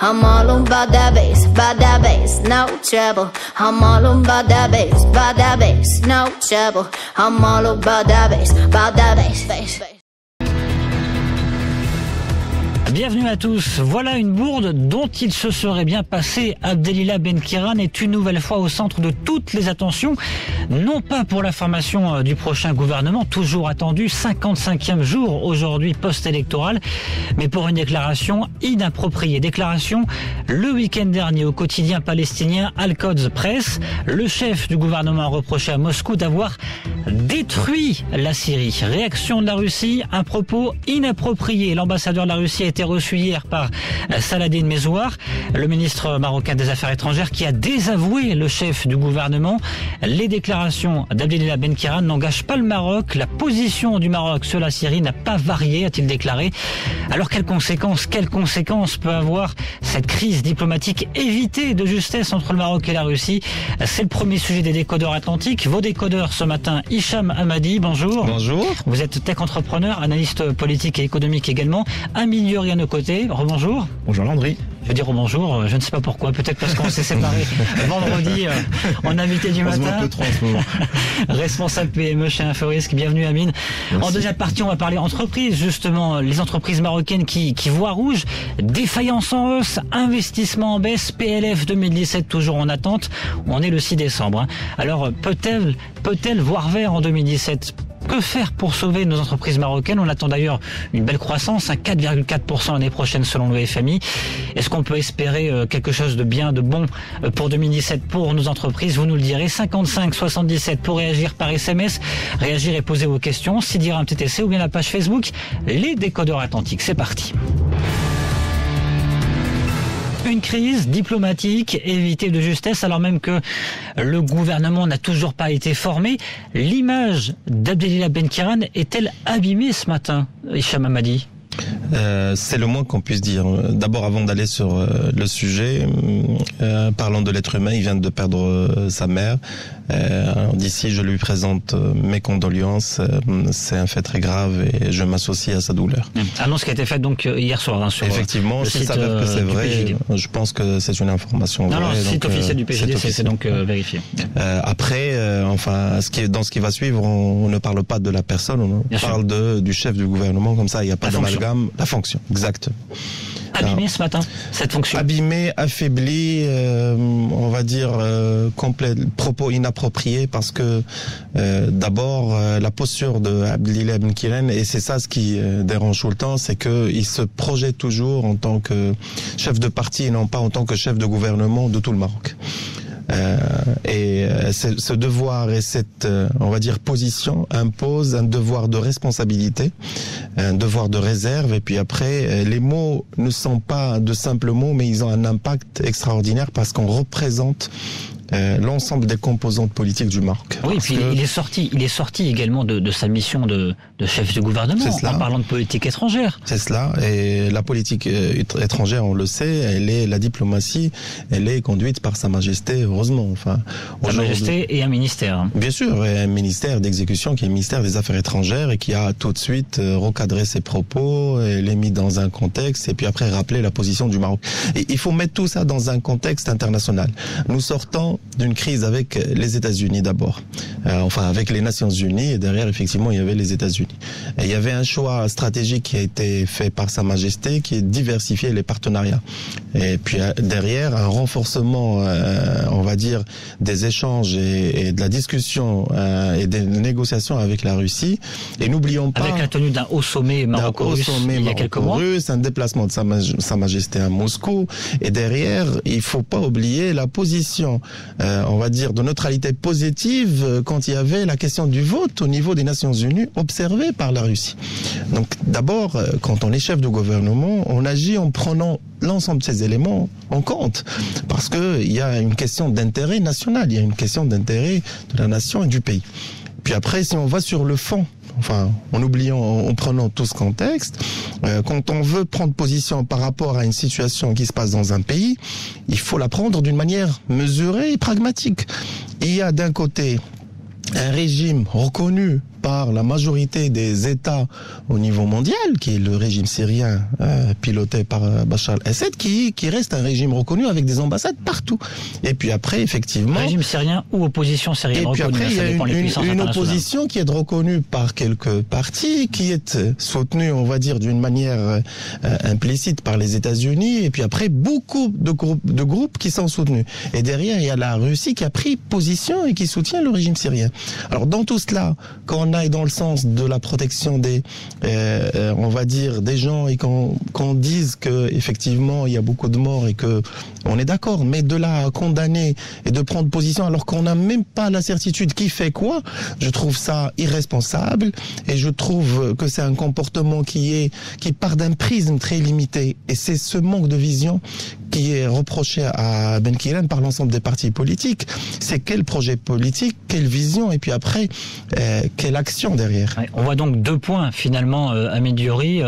I'm all about that bass, no trouble. I'm all about that bass, no trouble. I'm all about that bass. Bienvenue à tous. Voilà une bourde dont il se serait bien passé. Abdelila Benkiran est une nouvelle fois au centre de toutes les attentions, non pas pour la formation du prochain gouvernement, toujours attendu, 55e jour aujourd'hui post-électoral, mais pour une déclaration inappropriée. Déclaration le week-end dernier au quotidien palestinien Al-Quds Press. Le chef du gouvernement a reproché à Moscou d'avoir détruit la Syrie. Réaction de la Russie, un propos inapproprié. L'ambassadeur de la Russie a été reçu hier par Saladin Mezouar, le ministre marocain des Affaires étrangères, qui a désavoué le chef du gouvernement. Les déclarations d'Abdelila Benkiran n'engagent pas le Maroc. La position du Maroc sur la Syrie n'a pas varié, a-t-il déclaré. Alors quelles conséquences peut avoir cette crise diplomatique évitée de justesse entre le Maroc et la Russie? C'est le premier sujet des décodeurs atlantiques. Vos décodeurs ce matin, Hicham Hamadi, bonjour. Bonjour. Vous êtes tech entrepreneur, analyste politique et économique également. Amin Youri à nos côtés, rebonjour. Bonjour Landry. Je veux dire bonjour, je ne sais pas pourquoi, peut-être parce qu'on s'est séparés vendredi en invité du matin. Un peu trop en ce moment. Responsable PME chez Inforisk, bienvenue Amine. Merci. En deuxième partie, on va parler entreprises, justement, les entreprises marocaines qui voient rouge, défaillance en hausse, investissement en baisse, PLF 2017 toujours en attente. On est le 6 décembre. Alors peut-elle voir vert en 2017 ? Que faire pour sauver nos entreprises marocaines? On attend d'ailleurs une belle croissance, 4,4% l'année prochaine selon le FMI. Est-ce qu'on peut espérer quelque chose de bien, de bon pour 2017 pour nos entreprises? Vous nous le direz. 55 77 pour réagir par SMS. Réagir et poser vos questions. Sidira un petit essai ou bien la page Facebook Les Décodeurs Atlantiques. C'est parti. Une crise diplomatique évitée de justesse alors même que le gouvernement n'a toujours pas été formé. L'image d'Abdelila Benkiran est-elle abîmée ce matin, Hicham Hamadi? C'est le moins qu'on puisse dire. D'abord, avant d'aller sur le sujet, parlant de l'être humain, il vient de perdre sa mère. D'ici, je lui présente mes condoléances. C'est un fait très grave et je m'associe à sa douleur. Annonce qui a été faite donc hier soir sur effectivement, s'il s'avère que c'est vrai, je pense que c'est une information vraie. Non, site officiel du PJD, c'est donc vérifié. Après, dans ce qui va suivre, on ne parle pas de la personne, on parle du chef du gouvernement, comme ça, il n'y a pas d'amalgame. La fonction, exact. Abîmé ce matin, cette fonction. Abîmé, affaibli, on va dire propos inappropriés parce que d'abord la posture de Abdelila Benkiran, et c'est ça ce qui dérange tout le temps, c'est que il se projette toujours en tant que chef de parti et non pas en tant que chef de gouvernement de tout le Maroc. Ce devoir et cette, on va dire, position impose un devoir de responsabilité, un devoir de réserve, et puis après, les mots ne sont pas de simples mots, mais ils ont un impact extraordinaire parce qu'on représente l'ensemble des composantes politiques du Maroc. Oui, puis il est sorti également de sa mission de chef de gouvernement en parlant de politique étrangère. C'est cela, et la politique étrangère, on le sait, la diplomatie, elle est conduite par Sa Majesté, heureusement. Enfin, Sa Majesté et un ministère. Bien sûr, et un ministère d'exécution qui est le ministère des Affaires étrangères et qui a tout de suite recadré ses propos, et les mis dans un contexte, et puis après rappelé la position du Maroc. Et il faut mettre tout ça dans un contexte international. Nous sortons d'une crise avec les États-Unis d'abord, avec les Nations Unies, et derrière effectivement il y avait les États-Unis. Et il y avait un choix stratégique qui a été fait par Sa Majesté, qui est de diversifier les partenariats. Et puis derrière un renforcement, on va dire, des échanges et de la discussion et des négociations avec la Russie. Et n'oublions pas, avec la tenue d'un haut sommet maroco-russe il y a quelques mois, un déplacement de Sa Majesté à Moscou. Et derrière, il faut pas oublier la position, on va dire, de neutralité positive quand il y avait la question du vote au niveau des Nations Unies observée par la Russie. Donc d'abord, quand on est chef de gouvernement, on agit en prenant l'ensemble de ces éléments en compte, parce que il y a une question d'intérêt national, il y a une question d'intérêt de la nation et du pays. Puis après, si on va sur le fond, en prenant tout ce contexte, quand on veut prendre position par rapport à une situation qui se passe dans un pays, il faut la prendre d'une manière mesurée et pragmatique. Il y a d'un côté un régime reconnu par la majorité des États au niveau mondial, qui est le régime syrien piloté par Bachar el-Assad, qui reste un régime reconnu avec des ambassades partout. Et puis après, effectivement... Régime syrien ou opposition syrienne reconnue. Et puis après, il y a une opposition qui est reconnue par quelques partis, qui est soutenue, on va dire, d'une manière implicite par les États-Unis, et puis après, beaucoup de groupes qui sont soutenus. Et derrière, il y a la Russie qui a pris position et qui soutient le régime syrien. Alors, dans tout cela, quand on aille dans le sens de la protection des, on va dire, des gens, et qu'on dise que effectivement il y a beaucoup de morts et que on est d'accord, mais de là à condamner et de prendre position alors qu'on n'a même pas la certitude qui fait quoi, je trouve ça irresponsable, et je trouve que c'est un comportement qui part d'un prisme très limité, et c'est ce manque de vision qui est reproché à Benkiran par l'ensemble des partis politiques. C'est quel projet politique, quelle vision, et puis après quelle action derrière. Ouais, on voit donc 2 points finalement, Hamid Diori,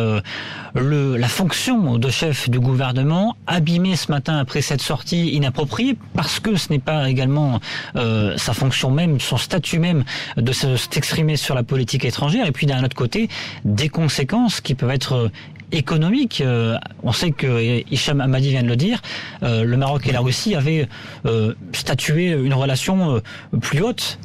la fonction de chef du gouvernement abîmée ce matin après cette sortie inappropriée, parce que ce n'est pas également sa fonction même, son statut même de s'exprimer sur la politique étrangère, et puis d'un autre côté des conséquences qui peuvent être économique. On sait que Hicham Hamadi vient de le dire, le Maroc et la Russie avaient statué une relation plus haute,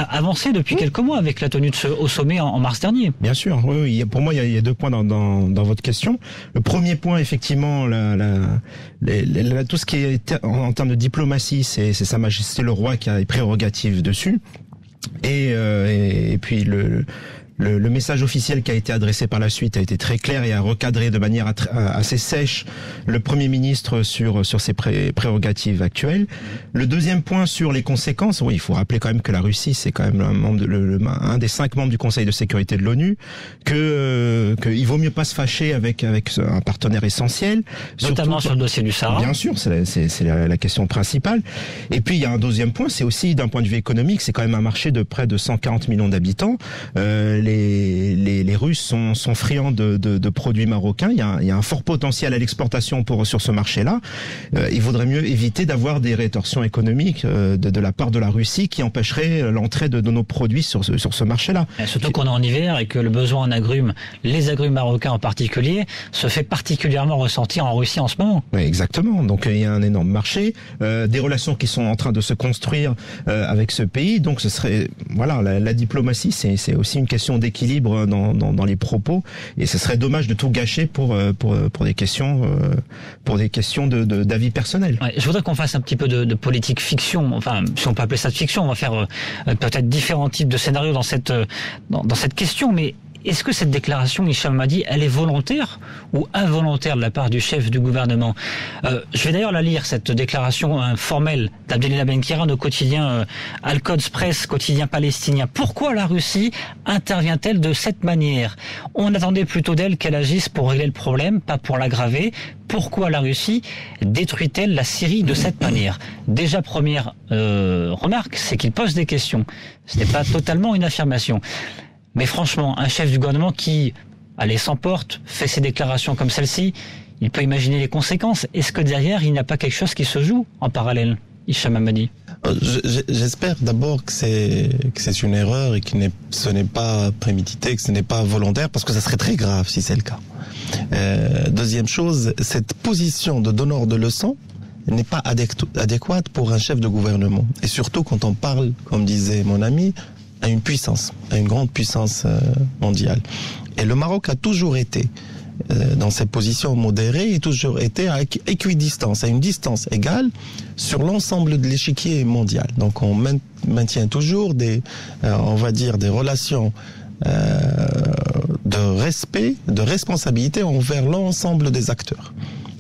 avancée depuis quelques mois, avec la tenue au sommet en mars dernier. Bien sûr, oui. Pour moi, il y a 2 points dans votre question. Le premier point, effectivement, tout ce qui est en termes de diplomatie, c'est Sa Majesté le Roi qui a les prérogatives dessus. Et puis le message officiel qui a été adressé par la suite a été très clair et a recadré de manière assez sèche le Premier ministre sur ses prérogatives actuelles. Le deuxième point sur les conséquences, oui, il faut rappeler quand même que la Russie, c'est quand même un des 5 membres du Conseil de sécurité de l'ONU, qu'il vaut mieux pas se fâcher avec un partenaire essentiel. Notamment sur le dossier du Sahara. Bien sûr, c'est la question principale. Et puis il y a un deuxième point, c'est aussi d'un point de vue économique, c'est quand même un marché de près de 140 millions d'habitants. Les Russes sont friands de produits marocains. Il y a un fort potentiel à l'exportation sur ce marché-là. Il vaudrait mieux éviter d'avoir des rétorsions économiques de la part de la Russie qui empêcheraient l'entrée de nos produits sur ce marché-là. Et surtout qu'on est en hiver et que le besoin en agrumes, les agrumes marocains en particulier, se fait particulièrement ressentir en Russie en ce moment. Oui, exactement. Donc il y a un énorme marché, des relations qui sont en train de se construire avec ce pays. Donc ce serait, voilà, la diplomatie, c'est aussi une question d'équilibre dans les propos, et ce serait dommage de tout gâcher pour des questions d'avis personnel. Ouais, je voudrais qu'on fasse un petit peu de politique fiction, enfin si on peut appeler ça de fiction. On va faire peut-être différents types de scénarios dans cette question, mais est-ce que cette déclaration, Hicham Hamadi, elle est volontaire ou involontaire de la part du chef du gouvernement? Je vais d'ailleurs la lire, cette déclaration formelle d'Abdelillah Benkiran au quotidien Al-Quds Press, quotidien palestinien. Pourquoi la Russie intervient-elle de cette manière? On attendait plutôt d'elle qu'elle agisse pour régler le problème, pas pour l'aggraver. Pourquoi la Russie détruit-elle la Syrie de cette manière? Déjà, première remarque, c'est qu'il pose des questions. Ce n'est pas totalement une affirmation. Mais franchement, un chef du gouvernement qui, allez, s'emporte, fait ses déclarations comme celle-ci, il peut imaginer les conséquences. Est-ce que derrière, il n'y a pas quelque chose qui se joue en parallèle, Hicham Hamadi? J'espère d'abord que c'est une erreur et que ce n'est pas prémédité, que ce n'est pas volontaire, parce que ça serait très grave si c'est le cas. Deuxième chose, cette position de donneur de leçons n'est pas adéquate pour un chef de gouvernement. Et surtout quand on parle, comme disait mon ami, à une puissance, à une grande puissance mondiale. Et le Maroc a toujours été dans ses positions modérées, et toujours été à équidistance, à une distance égale sur l'ensemble de l'échiquier mondial. Donc on maintient toujours on va dire, des relations de respect, de responsabilité envers l'ensemble des acteurs.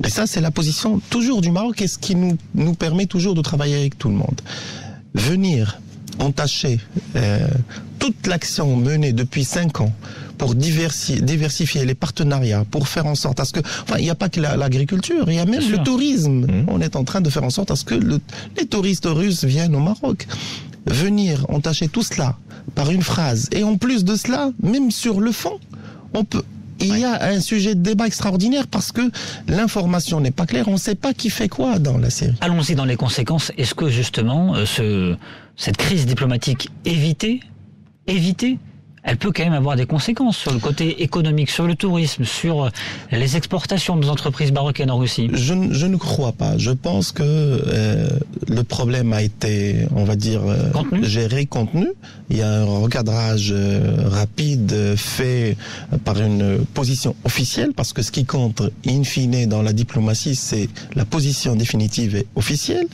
Et ça, c'est la position toujours du Maroc, et ce qui nous permet toujours de travailler avec tout le monde. Venir entacher toute l'action menée depuis 5 ans pour diversifier les partenariats, pour faire en sorte à ce que, enfin, il n'y a pas que l'agriculture, il y a même le tourisme. On est en train de faire en sorte à ce que les touristes russes viennent au Maroc. Venir entacher tout cela par une phrase, et en plus de cela, même sur le fond, il y a un sujet de débat extraordinaire, parce que l'information n'est pas claire, on ne sait pas qui fait quoi dans la Syrie. Allons-y dans les conséquences. Est-ce que justement cette crise diplomatique évitée elle peut quand même avoir des conséquences sur le côté économique, sur le tourisme, sur les exportations de nos entreprises marocaines en Russie. Je ne crois pas. Je pense que le problème a été, on va dire, géré, contenu. Il y a un recadrage rapide fait par une position officielle, parce que ce qui compte in fine dans la diplomatie, c'est la position définitive et officielle.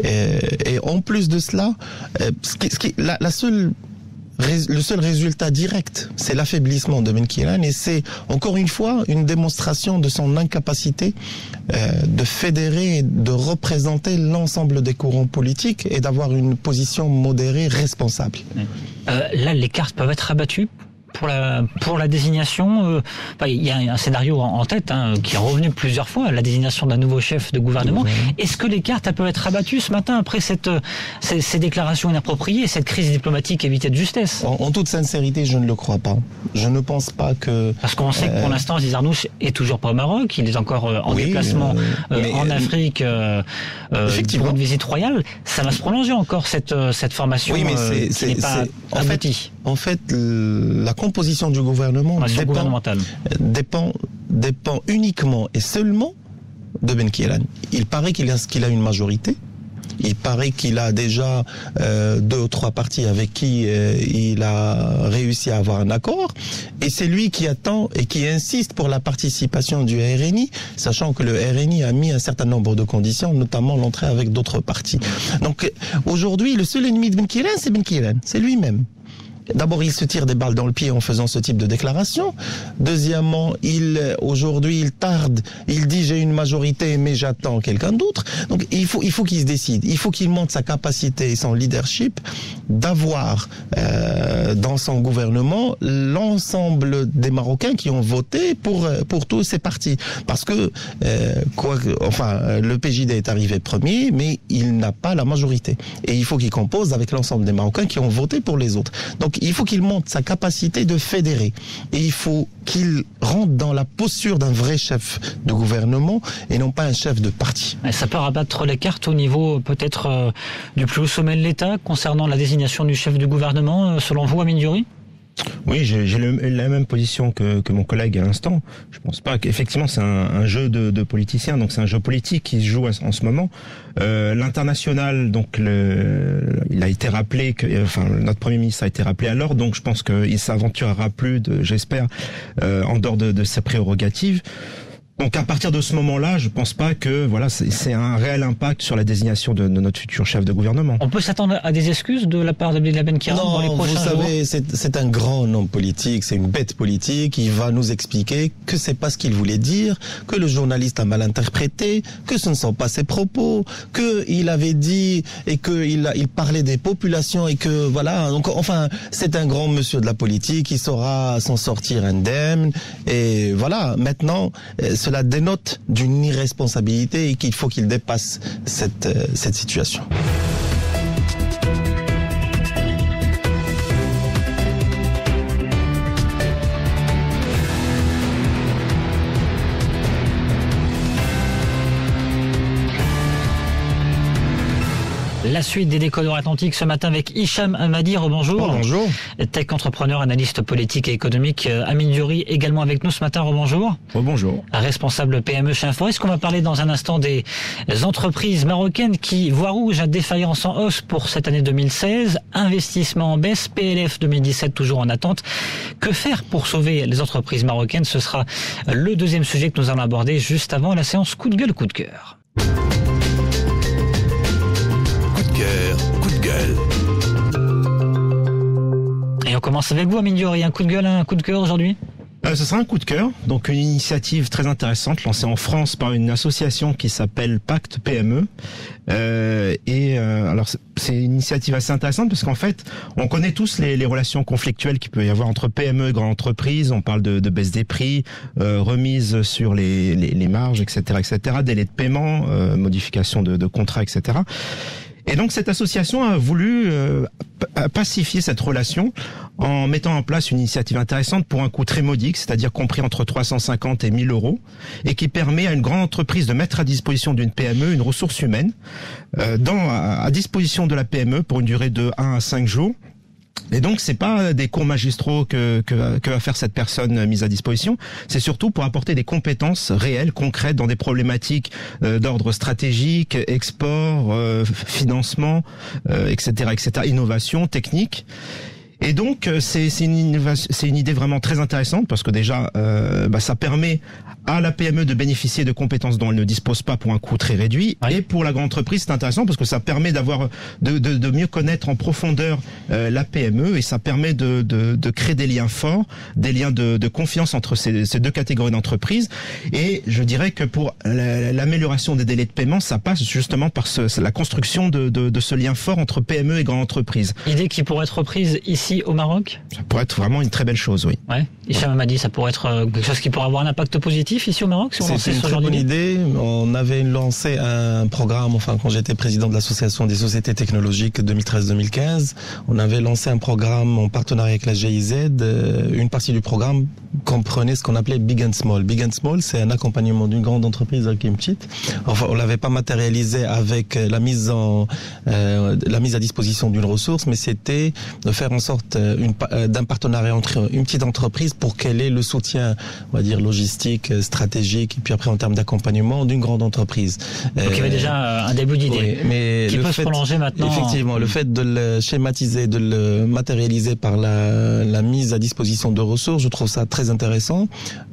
Et en plus de cela, le seul résultat direct, c'est l'affaiblissement de Ben Khéran, et c'est encore une fois une démonstration de son incapacité de fédérer, de représenter l'ensemble des courants politiques et d'avoir une position modérée, responsable. Là, les cartes peuvent être abattues pour la désignation. Il y a un scénario en tête qui est revenu plusieurs fois, la désignation d'un nouveau chef de gouvernement. Oui. Est-ce que les cartes peuvent être abattues ce matin après ces déclarations inappropriées, cette crise diplomatique évitée de justesse? En toute sincérité, je ne le crois pas. Je ne pense pas que... Parce qu'on sait que pour l'instant, Aziz Arnouch est toujours pas au Maroc, il est encore en déplacement en Afrique pour une visite royale. Ça va se prolonger encore cette formation qui n'est pas aboutie. En fait, la composition du gouvernement dépend uniquement et seulement de Ben Khéran. Il paraît qu'il a une majorité. Il paraît qu'il a déjà 2 ou 3 partis avec qui il a réussi à avoir un accord. Et c'est lui qui attend et qui insiste pour la participation du RNI, sachant que le RNI a mis un certain nombre de conditions, notamment l'entrée avec d'autres partis. Donc aujourd'hui, le seul ennemi de Ben Khéran, c'est Ben Khéran, c'est lui-même. D'abord, il se tire des balles dans le pied en faisant ce type de déclaration. Deuxièmement, aujourd'hui, il tarde. Il dit j'ai une majorité, mais j'attends quelqu'un d'autre. Donc, il faut qu'il se décide. Il faut qu'il montre sa capacité et son leadership d'avoir dans son gouvernement l'ensemble des Marocains qui ont voté pour tous ces partis. Parce que le PJD est arrivé premier, mais il n'a pas la majorité. Et il faut qu'il compose avec l'ensemble des Marocains qui ont voté pour les autres. Donc, il faut qu'il montre sa capacité de fédérer. Et il faut qu'il rentre dans la posture d'un vrai chef de gouvernement et non pas un chef de parti. Ça peut rabattre les cartes au niveau peut-être du plus haut sommet de l'État concernant la désignation du chef du gouvernement, selon vous, Amine Diouri ? Oui, j'ai la même position que mon collègue à l'instant. Je pense pas qu'effectivement c'est un jeu de politiciens, donc c'est un jeu politique qui se joue en ce moment. L'international, donc il a été rappelé notre Premier ministre a été rappelé à l'ordre, donc je pense qu'il s'aventurera plus, j'espère, en dehors de ses prérogatives. Donc à partir de ce moment-là, je pense pas que c'est un réel impact sur la désignation de notre futur chef de gouvernement. On peut s'attendre à des excuses de la part d'Abdelillah Ben Khéran dans les prochains jours. Vous savez, c'est un grand homme politique, c'est une bête politique. Il va nous expliquer que c'est pas ce qu'il voulait dire, que le journaliste a mal interprété, que ce ne sont pas ses propos, que il avait dit et que il parlait des populations et que voilà. Donc enfin, c'est un grand monsieur de la politique. Il saura s'en sortir indemne. Et voilà. Maintenant, cela dénote d'une irresponsabilité et qu'il faut qu'il dépasse cette situation. La suite des Décodeurs Atlantiques ce matin avec Hicham Hamadi. Rebonjour. Bonjour. Tech entrepreneur, analyste politique et économique. Amine Diouri également avec nous ce matin. Rebonjour. Bonjour. Responsable PME chez Infor. Est-ce qu'on va parler dans un instant des entreprises marocaines qui voient rouge à défaillance en hausse pour cette année 2016, investissement en baisse, PLF 2017 toujours en attente. Que faire pour sauver les entreprises marocaines? Ce sera le deuxième sujet que nous allons aborder juste avant la séance coup de gueule, coup de cœur. Coup de gueule. Et on commence avec vous, Amine Diouri. Un coup de gueule, un coup de cœur aujourd'hui? Ce sera un coup de cœur, donc une initiative très intéressante lancée en France par une association qui s'appelle Pacte PME. Alors c'est une initiative assez intéressante parce qu'en fait, on connaît tous les relations conflictuelles qu'il peut y avoir entre PME et grandes entreprises. On parle de baisse des prix, remise sur les marges, etc., délai de paiement, modification de contrats, etc. Et donc cette association a voulu pacifier cette relation en mettant en place une initiative intéressante pour un coût très modique, c'est-à-dire compris entre 350 et 1000 euros, et qui permet à une grande entreprise de mettre à disposition d'une PME une ressource humaine à disposition de la PME pour une durée de 1 à 5 jours. Et donc, c'est pas des cours magistraux que va faire cette personne mise à disposition. C'est surtout pour apporter des compétences réelles, concrètes, dans des problématiques d'ordre stratégique, export, financement, etc., innovation, technique. Et donc, c'est une idée vraiment très intéressante parce que déjà, ça permet à la PME de bénéficier de compétences dont elle ne dispose pas pour un coût très réduit. Oui. Et pour la grande entreprise, c'est intéressant parce que ça permet de mieux connaître en profondeur la PME et ça permet de créer des liens forts, des liens de confiance entre ces deux catégories d'entreprises. Et je dirais que pour l'amélioration des délais de paiement, ça passe justement par la construction de ce lien fort entre PME et grande entreprise. Idée qui pourrait être reprise ici au Maroc ? Ça pourrait être vraiment une très belle chose, oui. Ouais. Hicham m'a dit ça pourrait être quelque chose qui pourrait avoir un impact positif ici au Maroc si on lançait ce genre d'idée. C'est une très bonne idée. On avait lancé un programme, quand j'étais président de l'association des sociétés technologiques 2013-2015, on avait lancé un programme en partenariat avec la GIZ. Une partie du programme comprenait ce qu'on appelait Big and Small. Big and Small, c'est un accompagnement d'une grande entreprise qui est petite. Enfin, on l'avait pas matérialisé avec la mise à disposition d'une ressource, mais c'était de faire en sorte d'un partenariat entre une petite entreprise pour qu'elle ait le soutien, on va dire, logistique, stratégique, et puis après en termes d'accompagnement d'une grande entreprise. Donc il y avait déjà un début d'idée, oui, mais qui peut se prolonger maintenant. Effectivement, le fait de le schématiser, de le matérialiser par la mise à disposition de ressources, je trouve ça très intéressant.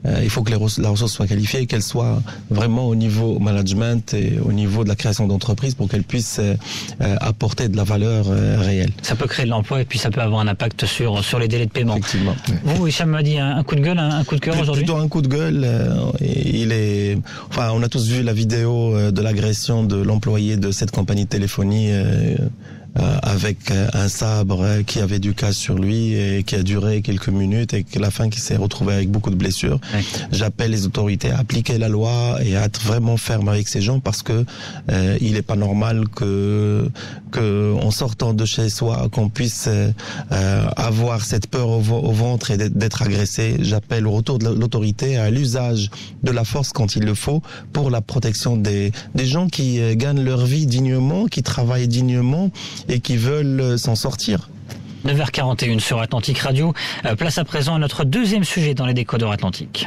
Il faut que la ressource soit qualifiée, qu'elle soit vraiment au niveau management et au niveau de la création d'entreprise pour qu'elle puisse apporter de la valeur réelle. Ça peut créer de l'emploi et puis ça peut avoir un impact sur les délais de paiement. Effectivement. Vous, Hicham m'a dit un coup de gueule, un coup de cœur aujourd'hui ? Plutôt un coup de gueule. On a tous vu la vidéo de l'agression de l'employé de cette compagnie de téléphonie avec un sabre qui avait du cash sur lui et qui a duré quelques minutes et à la fin qui s'est retrouvé avec beaucoup de blessures. Oui. J'appelle les autorités à appliquer la loi et à être vraiment ferme avec ces gens parce que il est pas normal que en sortant de chez soi qu'on puisse avoir cette peur au ventre et d'être agressé. J'appelle au retour de l'autorité à l'usage de la force quand il le faut pour la protection des gens qui gagnent leur vie dignement, qui travaillent dignement et qui veulent s'en sortir. 9h41 sur Atlantique Radio. Place à présent à notre deuxième sujet dans les décodeurs Atlantique.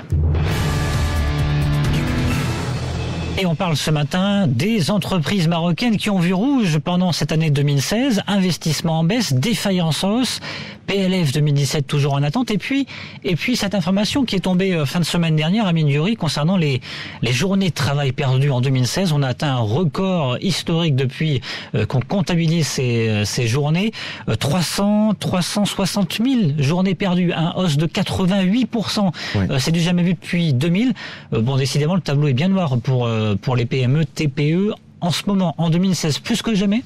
Et on parle ce matin des entreprises marocaines qui ont vu rouge pendant cette année 2016, investissement en baisse, défaillance en hausse, PLF 2017 toujours en attente, et puis cette information qui est tombée fin de semaine dernière à Minuri concernant les journées de travail perdues en 2016. On a atteint un record historique depuis qu'on comptabilise ces journées, 360 000 journées perdues, un hausse de 88%. Ouais. C'est du jamais vu depuis 2000. Bon, décidément, le tableau est bien noir pour les PME, TPE en ce moment, en 2016, plus que jamais.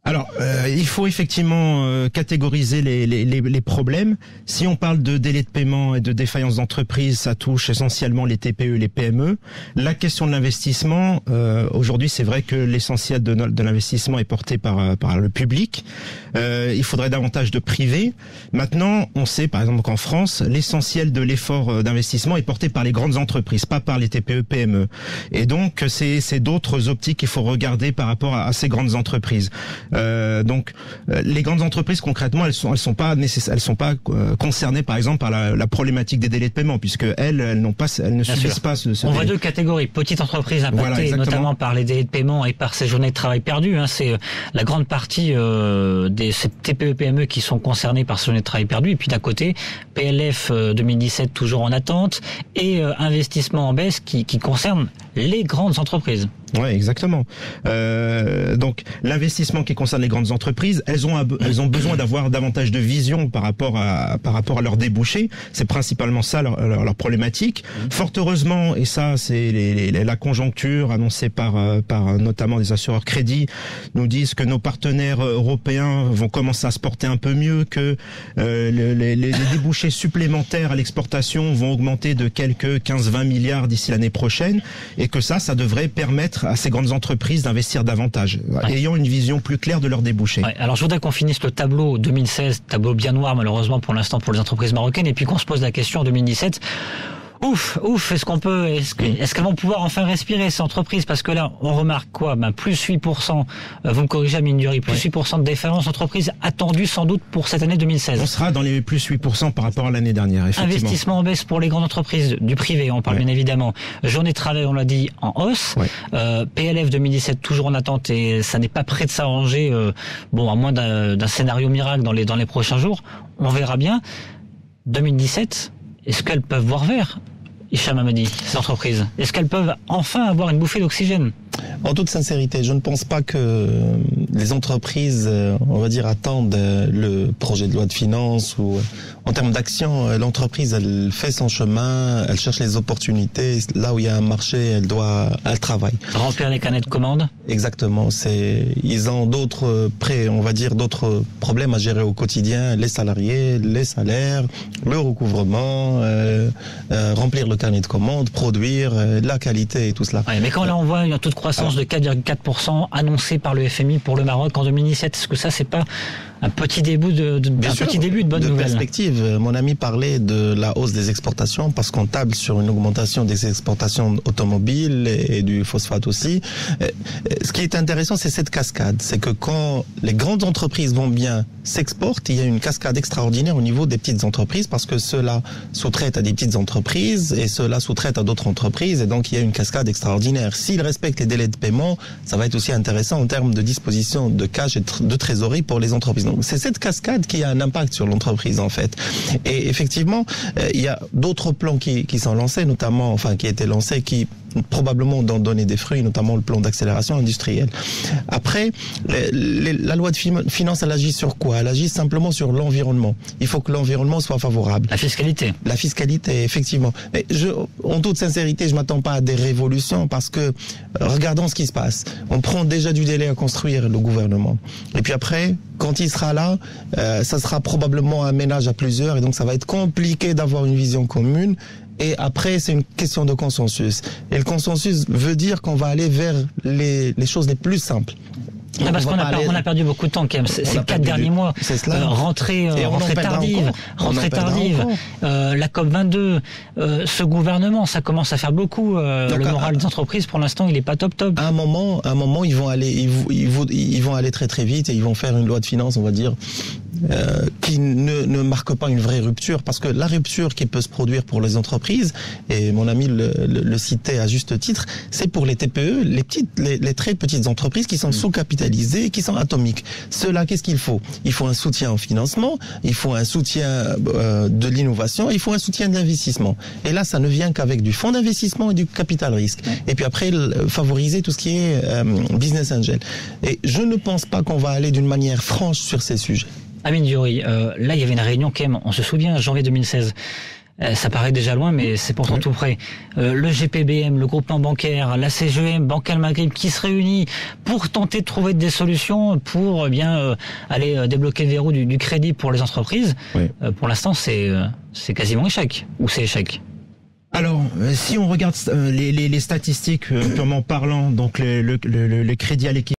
Alors, il faut effectivement catégoriser les problèmes. Si on parle de délai de paiement et de défaillance d'entreprise, ça touche essentiellement les TPE et les PME. La question de l'investissement, aujourd'hui, c'est vrai que l'essentiel de l'investissement est porté par le public. Il faudrait davantage de privé. Maintenant, on sait, par exemple, qu'en France, l'essentiel de l'effort d'investissement est porté par les grandes entreprises, pas par les TPE, PME. Et donc, c'est d'autres optiques qu'il faut regarder par rapport à ces grandes entreprises. Donc les grandes entreprises concrètement elles sont pas concernées par exemple par la problématique des délais de paiement puisque elles ne subissent pas ce on voit deux catégories, petites entreprises impactées voilà, notamment par les délais de paiement et par ces journées de travail perdues, c'est la grande partie des TPE PME qui sont concernées par ces journées de travail perdues, et puis d'un côté PLF 2017 toujours en attente et investissement en baisse qui concerne les grandes entreprises. Ouais, exactement. Donc l'investissement qui concerne les grandes entreprises, elles ont besoin d'avoir davantage de vision par rapport à leurs débouchés. C'est principalement ça leur problématique. Fort heureusement, et ça c'est la conjoncture annoncée par notamment des assureurs crédits, nous disent que nos partenaires européens vont commencer à se porter un peu mieux, que les débouchés supplémentaires à l'exportation vont augmenter de quelques 15-20 milliards d'ici l'année prochaine, et que ça devrait permettre à ces grandes entreprises d'investir davantage, ayant une vision plus claire de leurs débouchés. Ouais, alors je voudrais qu'on finisse le tableau 2016, tableau bien noir malheureusement pour l'instant pour les entreprises marocaines, et puis qu'on se pose la question en 2017. Ouf, est-ce qu'elles vont pouvoir enfin respirer ces entreprises? Parce que là, on remarque quoi? Plus 8%, vous me corrigez Amine Dury, plus 8% de défaillance d'entreprise attendue sans doute pour cette année 2016. On sera dans les plus 8% par rapport à l'année dernière, effectivement. Investissement en baisse pour les grandes entreprises du privé, on parle bien évidemment. Journée de travail, on l'a dit, en hausse. PLF 2017 toujours en attente et ça n'est pas prêt de s'arranger, à moins d'un scénario miracle dans les prochains jours. On verra bien. 2017, est-ce qu'elles peuvent voir vert, Hicham Hamadi, ces entreprises? Est-ce qu'elles peuvent enfin avoir une bouffée d'oxygène? En toute sincérité, je ne pense pas que les entreprises, on va dire, attendent le projet de loi de finances ou en termes d'action, l'entreprise, elle fait son chemin, elle cherche les opportunités. Là où il y a un marché, elle travaille. Remplir les carnets de commandes? Exactement. Ils ont d'autres problèmes à gérer au quotidien, les salariés, les salaires, le recouvrement, remplir le carnet de commandes, produire, la qualité et tout cela. Ouais, mais quand là on voit une taux de croissance de 4,4% annoncé par le FMI pour le Maroc en 2017, est-ce que ça c'est pas un petit début de bonne nouvelle? Perspective. Mon ami parlait de la hausse des exportations parce qu'on table sur une augmentation des exportations automobiles et du phosphate aussi. Ce qui est intéressant, c'est cette cascade. C'est que quand les grandes entreprises vont bien, s'exportent, il y a une cascade extraordinaire au niveau des petites entreprises parce que ceux-là sous-traitent à des petites entreprises et ceux-là sous-traitent à d'autres entreprises et donc il y a une cascade extraordinaire. S'ils respectent les délais de paiement, ça va être aussi intéressant en termes de disposition de cash et de trésorerie pour les entreprises. Donc c'est cette cascade qui a un impact sur l'entreprise en fait. Et effectivement, il y a d'autres plans qui sont lancés, qui étaient lancés, qui probablement d'en donner des fruits, notamment le plan d'accélération industrielle. Après, la loi de finances, elle agit sur quoi? Elle agit simplement sur l'environnement. Il faut que l'environnement soit favorable. La fiscalité. La fiscalité, effectivement. Mais en toute sincérité, je m'attends pas à des révolutions parce que regardons ce qui se passe. On prend déjà du délai à construire le gouvernement. Et puis après, quand il sera là, ça sera probablement un ménage à plusieurs et donc ça va être compliqué d'avoir une vision commune. Et après, c'est une question de consensus. Et le consensus veut dire qu'on va aller vers les choses les plus simples. Parce qu'on a perdu beaucoup de temps quand même. Ces 4 derniers mois, rentrée tardive, la COP22, ce gouvernement, ça commence à faire beaucoup. Le moral des entreprises, pour l'instant, il est pas top. À un moment, ils vont aller très très vite et ils vont faire une loi de finances, on va dire, qui ne marque pas une vraie rupture, parce que la rupture qui peut se produire pour les entreprises, et mon ami le citait à juste titre, c'est pour les TPE, les très petites entreprises qui sont sous-capitalisées, qui sont atomiques. Ceux-là, qu'est-ce qu'il faut? Il faut un soutien au financement, il faut un soutien de l'innovation, il faut un soutien de l'investissement. Et là, ça ne vient qu'avec du fonds d'investissement et du capital risque. Et puis après, favoriser tout ce qui est business angel. Et je ne pense pas qu'on va aller d'une manière franche sur ces sujets. Amine Dury, là il y avait une réunion quand même, on se souvient, janvier 2016. Ça paraît déjà loin, mais c'est pourtant tout près. Le GPBM, le groupement bancaire, la CGM, Banque Al Maghrib, qui se réunit pour tenter de trouver des solutions pour aller débloquer le verrou du crédit pour les entreprises. Pour l'instant, c'est quasiment échec, ou c'est échec. Alors, si on regarde les statistiques purement parlant, donc le crédit à l'équipement